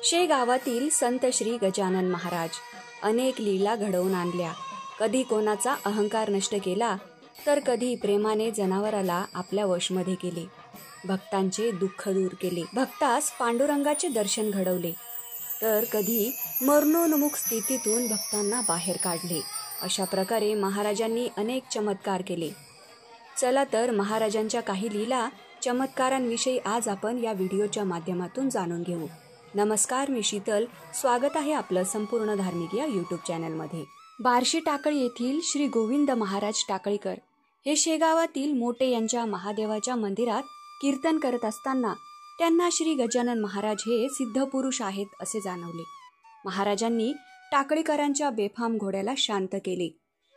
शेगावातील संत श्री गजानन महाराज अनेक लीला घडवून आणल्या. कधी कोणाचा अहंकार नष्ट केला, तर कधी प्रेमाने जनावराला आपल्या वशमध्ये केले. भक्तांचे दुःख दूर केले, भक्तास पांडुरंगाचे दर्शन घडवले, तर कधी मरणोन्मुख स्थितीतून भक्तांना बाहेर काढले. अशा प्रकारे महाराजांनी अनेक चमत्कार केले. चला तर महाराजांच्या काही लीला चमत्कारांविषयी आज आपण या व्हिडिओच्या माध्यमातून जाणून घेऊ. नमस्कार, मी शीतल. स्वागत आहे आपलं संपूर्ण धार्मिक या यूट्यूब चॅनलमध्ये. बार्शी टाकळी येथील श्री गोविंद महाराज टाकळीकर हे शेगावातील मोटे यांच्या महादेवाच्या मंदिरात कीर्तन करत असताना त्यांना श्री गजानन महाराज हे सिद्धपुरुष आहेत असे जाणवले. महाराजांनी टाकळीकरांच्या बेफाम घोड्याला शांत केले.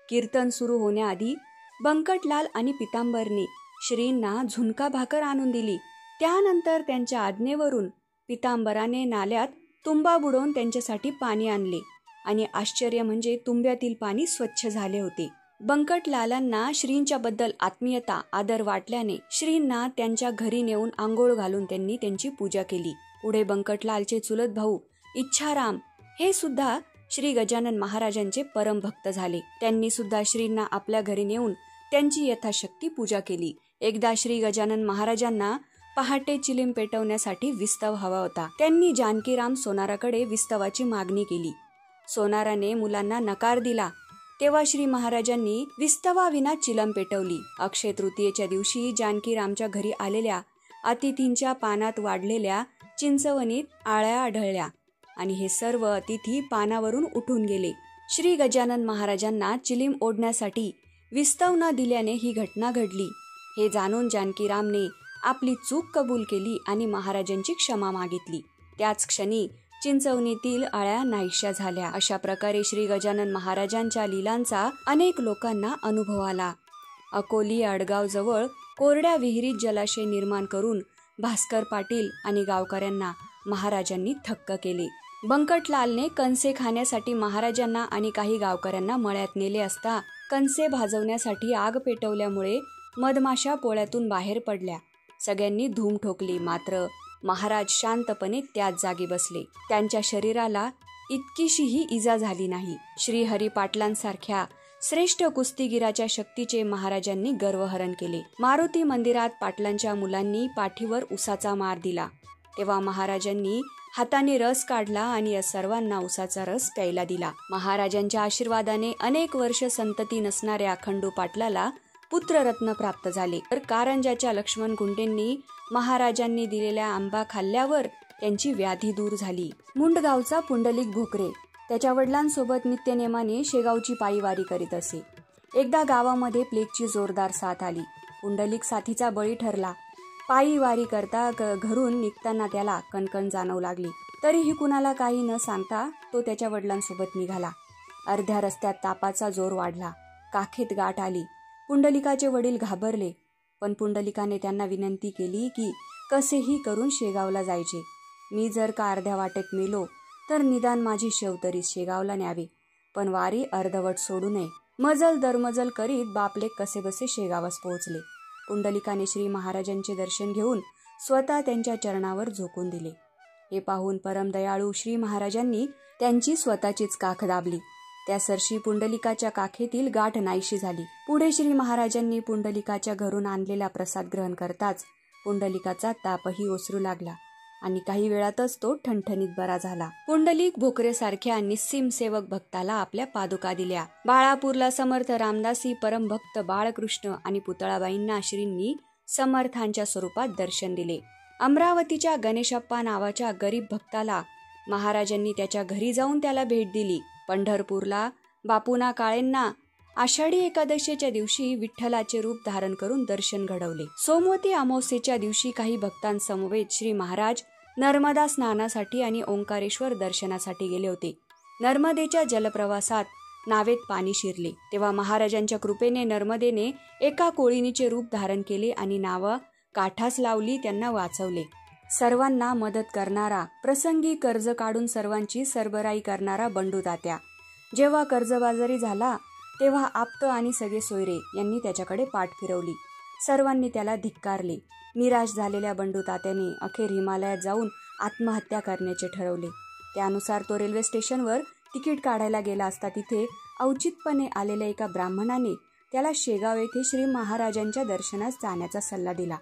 कीर्तन सुरू होण्याआधी बंकटलाल आणि पितांबरने श्रींना झुणका भाकर आणून दिली. त्यानंतर त्यांच्या आज्ञेवरून पितांबराने नाल्यात तुंबा बुडवून त्यांच्यासाठी पाणी आणले आणि आश्चर्य म्हणजे तुंब्यातील पाणी स्वच्छ झाले होते. बंकटलालांना श्रींच्या बद्दल आत्मीयता आदर वाटल्याने श्रींना त्यांच्या घरी नेऊन आंघोळ घालून त्यांनी त्यांची पूजा केली. पुढे बंकटलालचे चुलत भाऊ इच्छाराम हे सुद्धा श्री गजानन महाराजांचे परम भक्त झाले. त्यांनी सुद्धा श्रींना आपल्या घरी नेऊन त्यांची यथाशक्ती पूजा केली. एकदा श्री गजानन महाराजांना पहाटे चिलीम पेटवण्यासाठी विस्तव हवा होता. त्यांनी जानकीराम सोनाराकडे विस्तवाची मागणी केली. सोनाराने मुलांना नकार दिला. तेव्हा श्री महाराजांनी विस्तवाविना चिलम पेटवली. अक्षय तृतीयेच्या दिवशी जानकीरामच्या घरी आलेल्या अतिथींच्या पानात वाढलेल्या चिंचवणीत आळ्या आढळल्या आणि हे सर्व अतिथी पानावरून उठून गेले. श्री गजानन महाराजांना चिलीम ओढण्यासाठी विस्तव न दिल्याने ही घटना घडली. हे जाणून जानकीरामने आपली चूक कबूल केली आणि महाराजांची क्षमा मागितली. त्याच क्षणी चिंचवणीतील आळ्या नाहीशा झाल्या. अशा प्रकारे श्री गजानन महाराजांच्या लीलांचा अनेक लोकांना अनुभव आला. अकोली आडगाव जवळ कोरड्या विहिरीत जलाशय निर्माण करून भास्कर पाटील आणि गावकऱ्यांना महाराजांनी थक्क केले. बंकटलालने कणसे खाण्यासाठी महाराजांना आणि काही गावकऱ्यांना मळ्यात नेले असता कणसे भाजवण्यासाठी आग पेटवल्यामुळे मधमाशा पोळ्यातून बाहेर पडल्या. सगळ्यांनी धूम ठोकली, मात्र महाराज शांतपणे त्याच जागी बसले. त्यांच्या शरीराला इतकीशीही इजा झाली नाही. श्री हरी पाटलांसारख्या श्रेष्ठ कुस्तीगीराच्या शक्तीचे महाराजांनी गर्वहरण केले. मारुती मंदिरात पाटलांच्या मुलांनी पाठीवर उसाचा मार दिला, तेव्हा महाराजांनी हाताने रस काढला आणि या सर्वांना उसाचा रस प्यायला दिला. महाराजांच्या आशीर्वादाने अनेक वर्ष संतती नसणाऱ्या खंडू पाटलाला पुत्ररत्न प्राप्त झाले. तर कारंजाच्या लक्ष्मण गुंडेंनी महाराजांनी दिलेल्या आंबा खाल्ल्यावर त्यांची व्याधी दूर झाली. मुंडगावचा पुंडलिक भोकरे त्याच्या वडिलांसोबत नित्यनेमाने शेगावची पायीवारी करीत असे. एकदा गावामध्ये प्लेगची जोरदार साथ आली. पुंडलिक साथीचा बळी ठरला. पायीवारी करता घरून निघताना त्याला कणकण जाणवू लागली. तरीही कुणाला काही न सांगता तो त्याच्या वडिलांसोबत निघाला. अर्ध्या रस्त्यात तापाचा जोर वाढला. काखेत गाठ आली. पुंडलिकाचे वडील घाबरले, पण पुंडलिकाने त्यांना विनंती केली की कसेही करून शेगावला जायचे. मी जर का अर्ध्या वाटेत मेलो तर निदान माझी शेव तरी शेगावला न्यावे, पण वारी अर्धवट सोडू नये. मजल दरमजल करीत बापले कसेबसे शेगावास पोहोचले. पुंडलिकाने श्री महाराजांचे दर्शन घेऊन स्वतः त्यांच्या चरणावर झोकून दिले. हे पाहून परमदयाळू श्री महाराजांनी त्यांची स्वतःचीच काख दाबली. त्या सरशी पुंडलिकाच्या काखेतील गाठ नाहीशी झाली. पुढे श्री महाराजांनी पुंडलिकाच्या घरून आणलेला प्रसाद ग्रहण करताच पुंडलिकाचा तापही ओसरू लागला आणि काही वेळातच तो ठणठणीत बरा झाला. पुंडलिक भोकरेसारख्या निस्सीम सेवक भक्ताला आपल्या पादुका दिल्या. बाळापूरला समर्थ रामदासी परमभक्त बाळकृष्ण आणि पुतळाबाईंना श्रींनी समर्थांच्या स्वरूपात दर्शन दिले. अमरावतीच्या गणेशप्पा नावाच्या गरीब भक्ताला महाराजांनी त्याच्या घरी जाऊन त्याला भेट दिली. पंढरपूरला बापूना काळेंना आषाढी एकादशीच्या दिवशी विठ्ठलाचे रूप धारण करून दर्शन घडवले. सोमवती अमावस्येच्या दिवशी काही भक्तांसमवेत श्री महाराज नर्मदा स्नानासाठी आणि ओंकारेश्वर दर्शनासाठी गेले होते. नर्मदेच्या जलप्रवासात नावेत पाणी शिरले, तेव्हा महाराजांच्या कृपेने नर्मदेने एका कोळीणीचे रूप धारण केले आणि नाव काठास लावली, त्यांना वाचवले. सर्वांना मदत करणारा, प्रसंगी कर्ज काढून सर्वांची सरबराई करणारा बंडू तात्या जेव्हा कर्जबाजारी झाला तेव्हा आप्त आणि सगळे सोयरे यांनी त्याच्याकडे पाठ फिरवली. सर्वांनी त्याला धिक्कारले. निराश झालेल्या बंडू तात्याने अखेर हिमालयात जाऊन आत्महत्या करण्याचे ठरवले. त्यानुसार तो रेल्वे स्टेशनवर तिकीट काढायला गेला असता तिथे औचित्यपणे आलेल्या एका ब्राह्मणाने त्याला शेगाव येथे श्री महाराजांच्या दर्शनास जाण्याचा सल्ला दिला.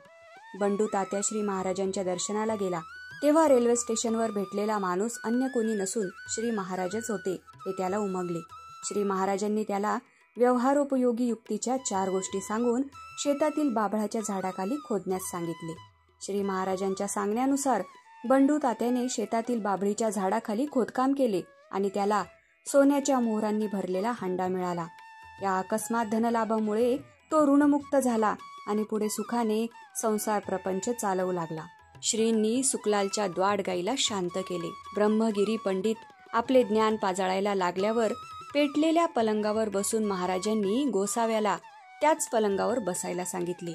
बंडू तात्या श्री महाराजांच्या दर्शनाला गेला तेव्हा रेल्वे स्टेशनवर भेटलेला माणूस अन्य कोणी नसून श्री महाराजच होते हे त्याला उमगले. श्री महाराजांनी त्याला व्यवहारोपयोगी युक्तीच्या 4 गोष्टी सांगून शेतातील बाभळाच्या झाडाखाली खोदण्यास सांगितले. श्री महाराजांच्या सांगण्यानुसार बंडू तात्याने शेतातील बाभळीच्या झाडाखाली खोदकाम केले आणि त्याला सोन्याच्या मोहरांनी भरलेला हंडा मिळाला. या अकस्मात धनलाभामुळे तो ऋणमुक्त झाला आणि पुढे सुखाने संसार प्रपंच चालवू लागला. श्रींनी सुकलालच्या द्वाडगाईला शांत केले. ब्रह्मगिरी पंडित आपले ज्ञान पाजाळायला लागल्यावर पेटलेल्या पलंगावर बसून महाराजांनी गोसाव्याला त्याच पलंगावर बसायला सांगितले.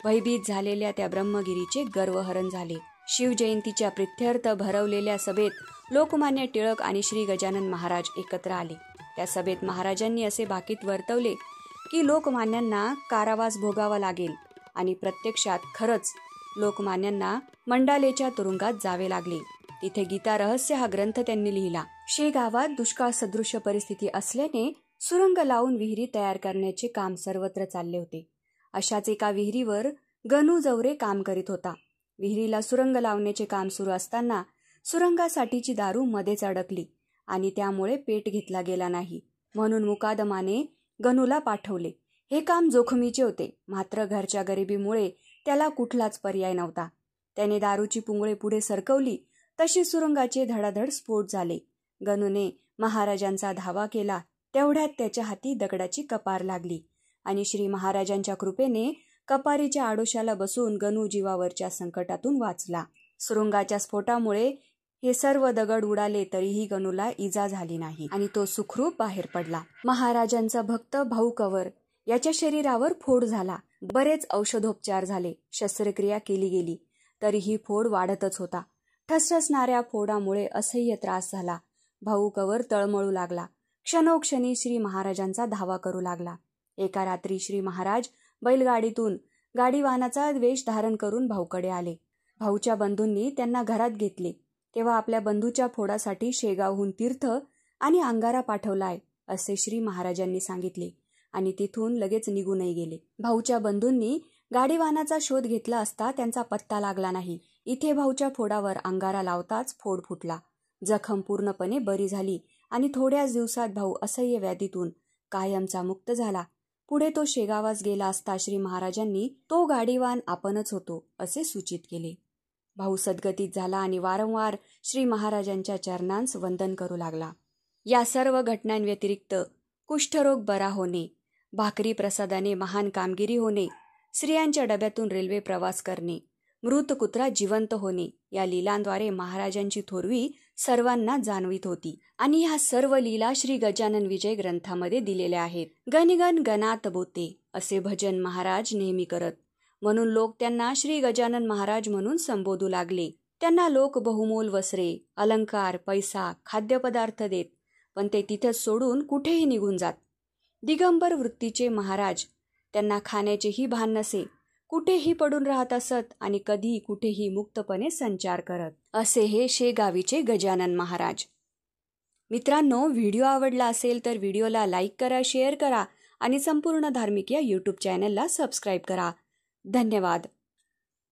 भयभीत झालेल्या त्या ब्रह्मगिरीचे गर्वहरण झाले. शिवजयंतीच्या प्रित्यर्थ भरवलेल्या सभेत लोकमान्य टिळक आणि श्री गजानन महाराज एकत्र आले. त्या सभेत महाराजांनी असे भाकीत वर्तवले की लोकमान्यांना कारावास भोगावा लागेल आणि प्रत्यक्षात खरंच लोकमान्यांना मंडालेच्या तुरुंगात जावे लागले. तिथे गीता रहस्य हा ग्रंथ त्यांनी लिहिला. शेगावात दुष्काळ सदृश्य परिस्थिती असल्याने सुरंग लावून विहिरी तयार करण्याचे काम सर्वत्र चालले होते. अशाच एका विहिरीवर गणू जवरे काम करीत होता. विहिरीला सुरंग लावण्याचे काम सुरू असताना सुरंगासाठीची दारू मध्येच अडकली आणि त्यामुळे पेट घेतला गेला नाही. म्हणून मुकादमाने गणूला पाठवले. हे काम जोखमीचे होते, मात्र घरच्या गरिबीमुळे त्याला कुठलाच पर्याय नव्हता. त्याने दारूची पुंगळे पुढे सरकवली तशी सुरंगाचे धडाधड स्फोट झाले. गणूने महाराजांचा धावा केला. तेवढ्यात त्याच्या हाती दगडाची कपार लागली आणि श्री महाराजांच्या कृपेने कपारीच्या आडोशाला बसून गणू जीवावरच्या संकटातून वाचला. सुरुंगाच्या स्फोटामुळे हे सर्व दगड उडाले तरीही गणूला इजा झाली नाही आणि तो सुखरूप बाहेर पडला. महाराजांचा भक्त भाऊ कवर याच्या शरीरावर फोड झाला. बरेच औषधोपचार झाले, शस्त्रक्रिया केली गेली, तरीही फोड वाढतच होता. ठसठसणाऱ्या फोडामुळे असह्य त्रास झाला. भाऊ कवर तळमळू लागला. क्षणोक्षणी श्री महाराजांचा धावा करू लागला. एका रात्री श्री महाराज बैलगाडीतून गाडीवानाचा वेश धारण करून भाऊकडे आले. भाऊच्या बंधूंनी त्यांना घरात घेतले. तेव्हा आपल्या बंधूच्या फोडासाठी शेगावहून तीर्थ आणि अंगारा पाठवलाय असे श्री महाराजांनी सांगितले आणि तिथून लगेच निघूनही गेले. भाऊच्या बंधूंनी गाडीवानाचा शोध घेतला असता त्यांचा पत्ता लागला नाही. इथे भाऊच्या फोडावर अंगारा लावताच फोड फुटला. जखम पूर्णपणे बरी झाली आणि थोड्याच दिवसात भाऊ असह्य व्याधीतून कायमचा मुक्त झाला. पुढे तो शेगावास गेला असता श्री महाराजांनी तो गाडीवान आपणच होतो असे सूचित केले. भाऊ सद्गतीत झाला आणि वारंवार श्री महाराजांच्या चरणांस वंदन करू लागला. या सर्व घटनांव्यतिरिक्त कुष्ठरोग बरा होणे, भाकरी प्रसादाने महान कामगिरी होणे, स्त्रियांच्या डब्यातून रेल्वे प्रवास करणे, मृत कुत्रा जिवंत होणे या लीलांद्वारे महाराजांची थोरवी सर्वांना जाणवीत होती आणि ह्या सर्व लीला श्री गजानन विजय ग्रंथामध्ये दिलेल्या आहेत. गणगण गणात बोते असे भजन महाराज नेहमी करत, म्हणून लोक त्यांना श्री गजानन महाराज म्हणून संबोधू लागले. त्यांना लोक बहुमोल वस्त्रे, अलंकार, पैसा, खाद्यपदार्थ देत, पण ते तिथेच सोडून कुठेही निघून जात. दिगंबर वृत्तीचे महाराज, त्यांना खाण्याचेही भान नसे, कुठेही पडून राहत असत आणि कधी कुठेही मुक्तपणे संचार करत. असे हे शेगावीचे गजानन महाराज. मित्रांनो, व्हिडिओ आवडला असेल तर व्हिडिओला लाईक करा, शेअर करा आणि संपूर्ण धार्मिक या यूट्यूब चॅनलला सबस्क्राईब करा. धन्यवाद.